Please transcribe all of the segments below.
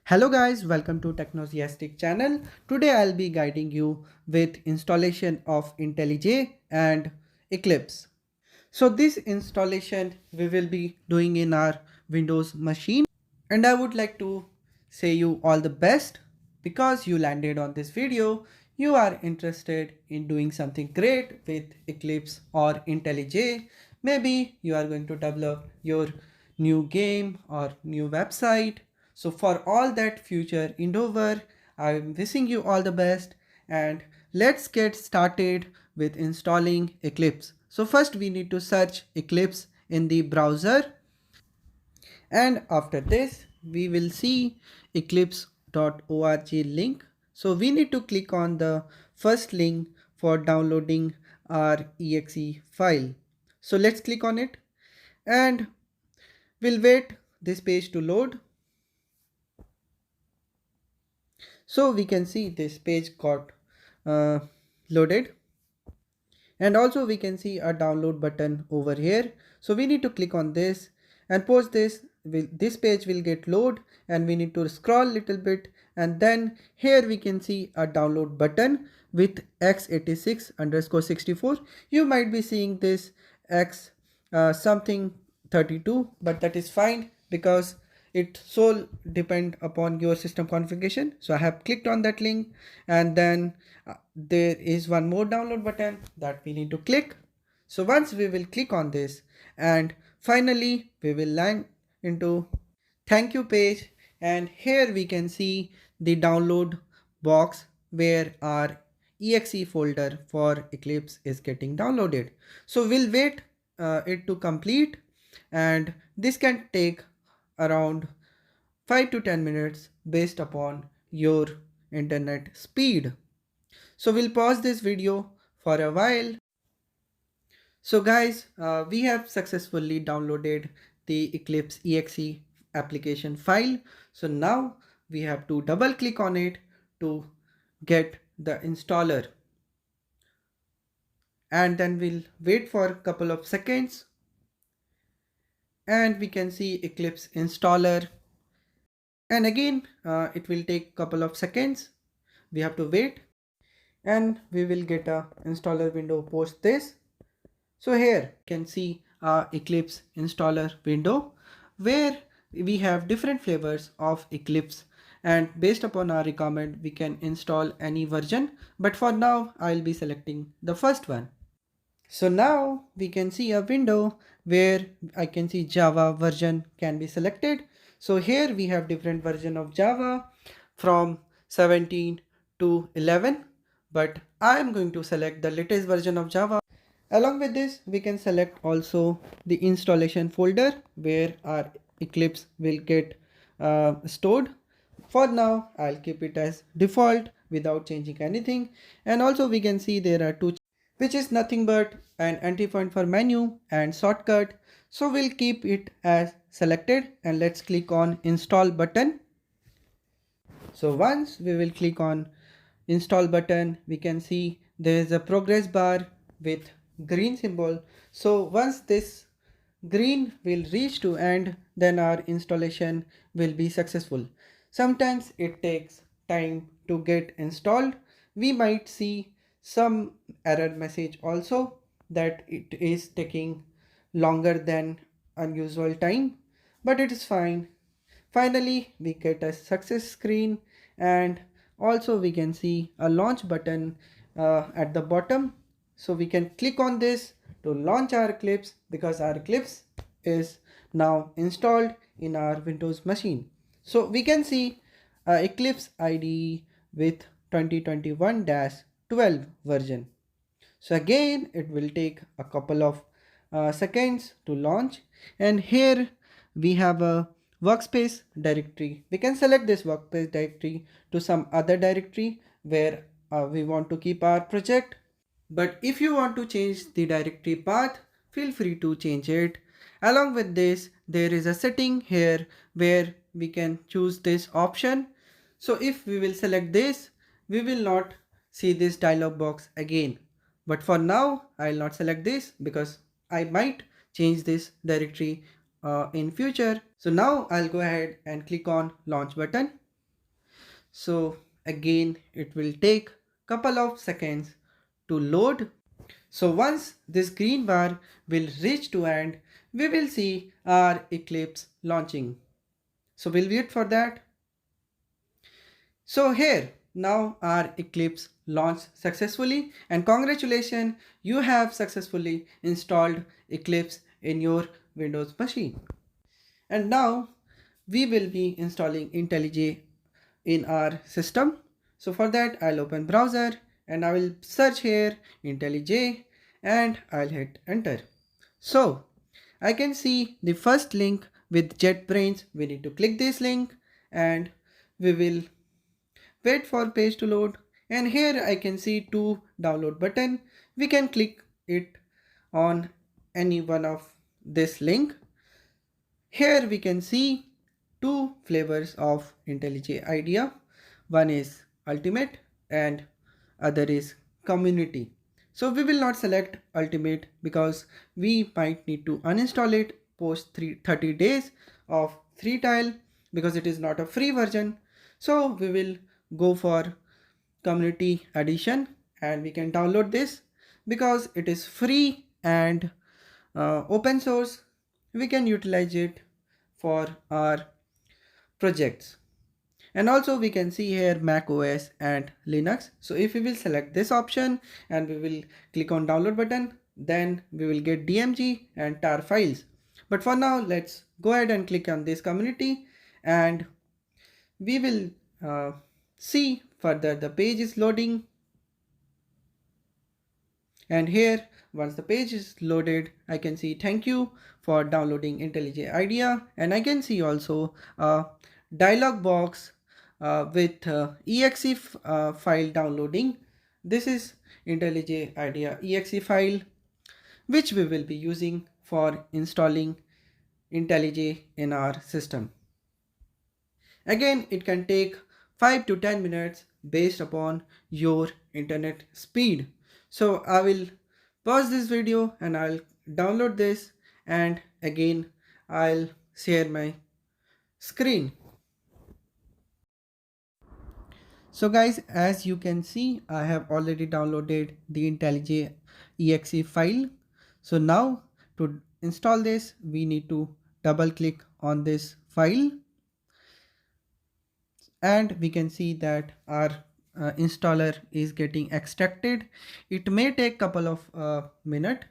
Hello guys, welcome to Technosiastic channel. Today I'll be guiding you with installation of IntelliJ and Eclipse. So this installation we will be doing in our Windows machine, and I would like to say you all the best because you landed on this video. You are interested in doing something great with Eclipse or IntelliJ. Maybe you are going to develop your new game or new website. So for all that future endeavor, I'm wishing you all the best, and let's get started with installing Eclipse. So first we need to search Eclipse in the browser, and after this we will see eclipse.org link. So we need to click on the first link for downloading our exe file. So let's click on it and we'll wait this page to load. So we can see this page got loaded, and also we can see a download button over here. So we need to click on this, and post this page will get load, and we need to scroll little bit, and then here we can see a download button with x86_64. You might be seeing this x something 32, but that is fine because it sole depend upon your system configuration. So I have clicked on that link, and then there is one more download button that we need to click. So once we will click on this, and finally we will land into thank you page, and here we can see the download box where our exe folder for Eclipse is getting downloaded. So we'll wait it to complete, and this can take around 5 to 10 minutes based upon your internet speed. So we'll pause this video for a while. So guys, we have successfully downloaded the Eclipse exe application file. So now we have to double click on it to get the installer, and then we'll wait for a couple of seconds, and we can see Eclipse installer, and again it will take a couple of seconds. We have to wait, and we will get a installer window post this. So here you can see a Eclipse installer window where we have different flavors of Eclipse, and based upon our requirement we can install any version, but for now I'll be selecting the first one. So now we can see a window where I can see Java version can be selected. So here we have different version of Java from 17 to 11, but I am going to select the latest version of Java. Along with this, we can select also the installation folder where our Eclipse will get stored. For now, I'll keep it as default without changing anything. And also we can see there are two, which is nothing but an entry point for menu and shortcut. So we'll keep it as selected, and let's click on install button. So once we will click on install button, we can see there is a progress bar with green symbol. So once this green will reach to end, then our installation will be successful. Sometimes it takes time to get installed. We might see some error message also that it is taking longer than unusual time, but it is fine. Finally, we get a success screen, and also we can see a launch button at the bottom. So we can click on this to launch our Eclipse because our Eclipse is now installed in our Windows machine. So we can see Eclipse IDE with 2021-12 version. So again, it will take a couple of seconds to launch, and here we have a workspace directory. We can select this workspace directory to some other directory where we want to keep our project. But if you want to change the directory path, feel free to change it. Along with this, there is a setting here where we can choose this option. So if we will select this, we will not see this dialog box again. But for now, I'll not select this because I might change this directory in future. So now I'll go ahead and click on launch button. So again, it will take couple of seconds to load. So once this green bar will reach to end, we will see our Eclipse launching. So we'll wait for that. So here now our Eclipse launched successfully, and congratulations, you have successfully installed Eclipse in your Windows machine. And now we will be installing IntelliJ in our system. So for that I'll open browser and I will search here IntelliJ and I'll hit enter. So I can see the first link with JetBrains. We need to click this link and we will wait for page to load, and here I can see two download button. We can click it on any one of this link. Here we can see two flavors of IntelliJ IDEA. One is Ultimate and other is Community. So we will not select Ultimate because we might need to uninstall it post 30 days of free trial because it is not a free version. So we will go for Community Edition and we can download this because it is free and open source. We can utilize it for our projects. And also we can see here Mac OS and Linux. So if we will select this option and we will click on download button, then we will get DMG and tar files. But for now, let's go ahead and click on this community and we will see further the page is loading. And here once the page is loaded, I can see thank you for downloading IntelliJ IDEA, and I can see also a dialog box with exe file downloading. This is IntelliJ IDEA exe file which we will be using for installing IntelliJ in our system. Again, it can take 5 to 10 minutes based upon your internet speed. So I will pause this video and I'll download this, and again I'll share my screen. So guys, as you can see, I have already downloaded the IntelliJ exe file. So now to install this, we need to double click on this file and we can see that our installer is getting extracted. It may take couple of minutes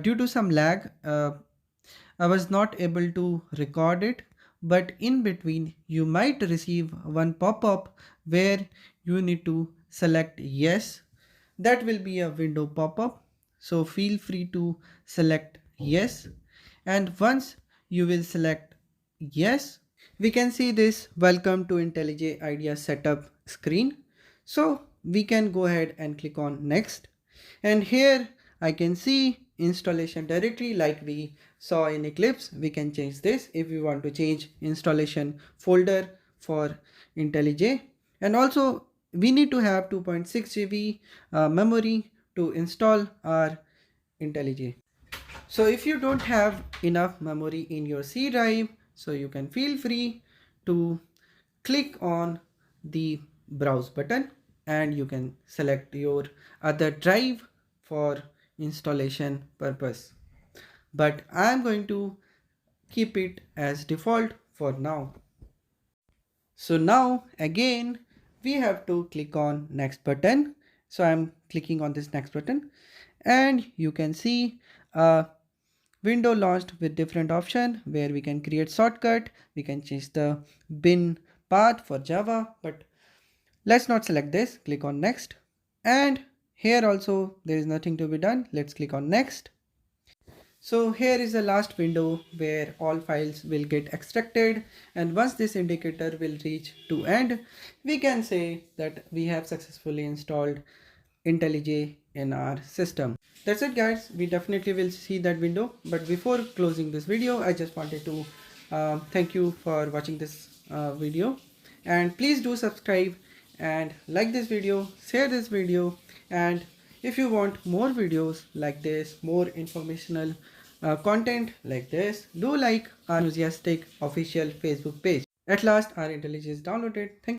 due to some lag. I was not able to record it, but in between you might receive one pop-up where you need to select yes. That will be a window pop-up, so feel free to select yes, and once you will select yes, we can see this welcome to IntelliJ IDEA setup screen. So we can go ahead and click on next, and here I can see installation directory like we saw in Eclipse. We can change this if we want to change installation folder for IntelliJ, and also we need to have 2.6 GB memory to install our IntelliJ. So if you don't have enough memory in your C drive, so you can feel free to click on the browse button and you can select your other drive for installation purpose. But I'm going to keep it as default for now. So now again we have to click on next button. So I'm clicking on this next button and you can see a window launched with different option where we can create shortcut. We can change the bin path for Java, but let's not select this. Click on next, and here also there is nothing to be done. Let's click on next. So here is the last window where all files will get extracted, and once this indicator will reach to end, we can say that we have successfully installed IntelliJ in our system. That's it guys, we definitely will see that window, but before closing this video I just wanted to thank you for watching this video, and please do subscribe and like this video, share this video, and if you want more videos like this, more informational content like this, do like our Technosiastic official Facebook page. At last our IntelliJ is downloaded. Thank you.